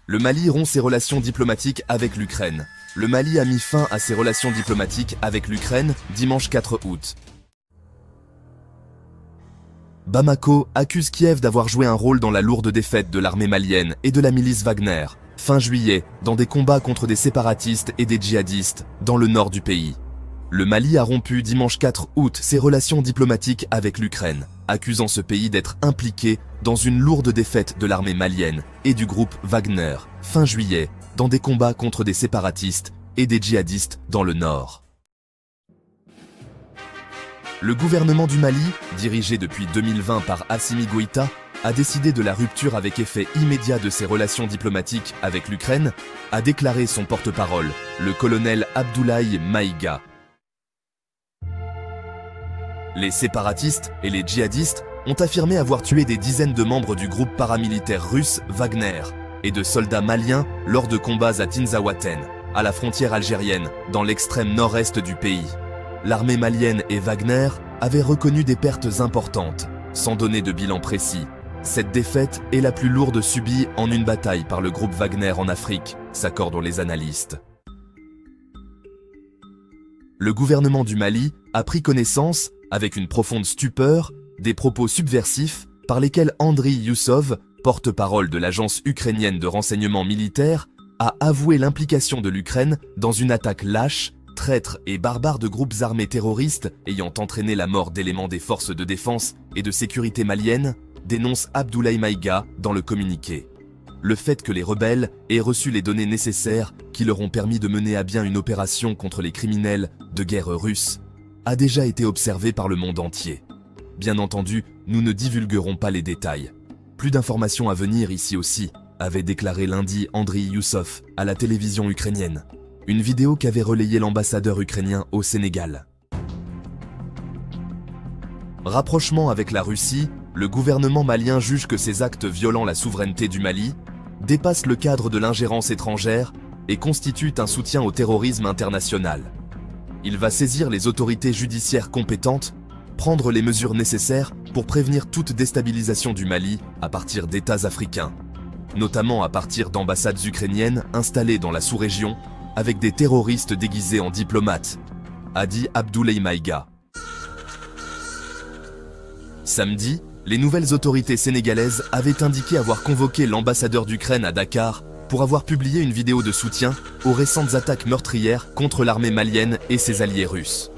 Le Mali rompt ses relations diplomatiques avec l'Ukraine. Le Mali a mis fin à ses relations diplomatiques avec l'Ukraine dimanche 4 août. Bamako accuse Kiev d'avoir joué un rôle dans la lourde défaite de l'armée malienne et de la milice Wagner, fin juillet, dans des combats contre des séparatistes et des djihadistes dans le nord du pays. Le Mali a rompu dimanche 4 août ses relations diplomatiques avec l'Ukraine, accusant ce pays d'être impliqué dans une lourde défaite de l'armée malienne et du groupe Wagner, fin juillet, dans des combats contre des séparatistes et des djihadistes dans le nord. Le gouvernement du Mali, dirigé depuis 2020 par Assimi Goïta, a décidé de la rupture avec effet immédiat de ses relations diplomatiques avec l'Ukraine, a déclaré son porte-parole, le colonel Abdoulaye Maïga. Les séparatistes et les djihadistes ont affirmé avoir tué des dizaines de membres du groupe paramilitaire russe Wagner et de soldats maliens lors de combats à Tinzaouaten, à la frontière algérienne, dans l'extrême nord-est du pays. L'armée malienne et Wagner avaient reconnu des pertes importantes, sans donner de bilan précis. Cette défaite est la plus lourde subie en une bataille par le groupe Wagner en Afrique, s'accordent les analystes. Le gouvernement du Mali a pris connaissance, avec une profonde stupeur, des propos subversifs par lesquels Andriy Youssov, porte-parole de l'agence ukrainienne de renseignement militaire, a avoué l'implication de l'Ukraine dans une attaque lâche, traître et barbare de groupes armés terroristes ayant entraîné la mort d'éléments des forces de défense et de sécurité maliennes, dénonce Abdoulaye Maïga dans le communiqué. Le fait que les rebelles aient reçu les données nécessaires qui leur ont permis de mener à bien une opération contre les criminels de guerre russes a déjà été observé par le monde entier. Bien entendu, nous ne divulguerons pas les détails. Plus d'informations à venir ici aussi, avait déclaré lundi Andriy Youssov à la télévision ukrainienne. Une vidéo qu'avait relayée l'ambassadeur ukrainien au Sénégal. Rapprochement avec la Russie, le gouvernement malien juge que ces actes violant la souveraineté du Mali dépassent le cadre de l'ingérence étrangère et constituent un soutien au terrorisme international. Il va saisir les autorités judiciaires compétentes, prendre les mesures nécessaires pour prévenir toute déstabilisation du Mali à partir d'États africains, notamment à partir d'ambassades ukrainiennes installées dans la sous-région avec des terroristes déguisés en diplomates, a dit Abdoulaye Maïga. Samedi, les nouvelles autorités sénégalaises avaient indiqué avoir convoqué l'ambassadeur d'Ukraine à Dakar pour avoir publié une vidéo de soutien aux récentes attaques meurtrières contre l'armée malienne et ses alliés russes.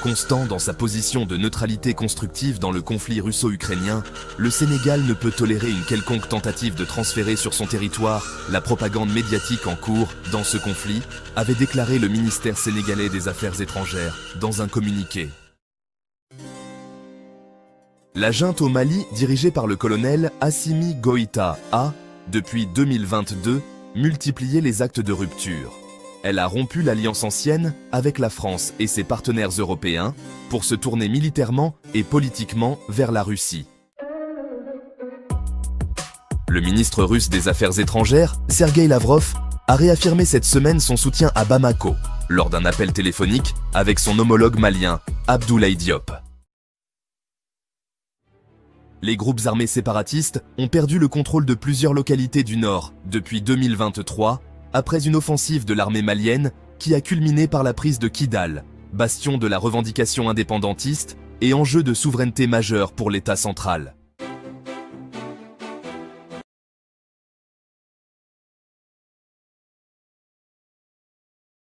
Constant dans sa position de neutralité constructive dans le conflit russo-ukrainien, le Sénégal ne peut tolérer une quelconque tentative de transférer sur son territoire la propagande médiatique en cours dans ce conflit, avait déclaré le ministère sénégalais des Affaires étrangères dans un communiqué. La junte au Mali, dirigée par le colonel Assimi Goïta, a, depuis 2022, multiplié les actes de rupture. Elle a rompu l'alliance ancienne avec la France et ses partenaires européens pour se tourner militairement et politiquement vers la Russie. Le ministre russe des Affaires étrangères, Sergueï Lavrov, a réaffirmé cette semaine son soutien à Bamako lors d'un appel téléphonique avec son homologue malien, Abdoulaye Diop. Les groupes armés séparatistes ont perdu le contrôle de plusieurs localités du nord depuis 2023, après une offensive de l'armée malienne qui a culminé par la prise de Kidal, bastion de la revendication indépendantiste et enjeu de souveraineté majeur pour l'État central.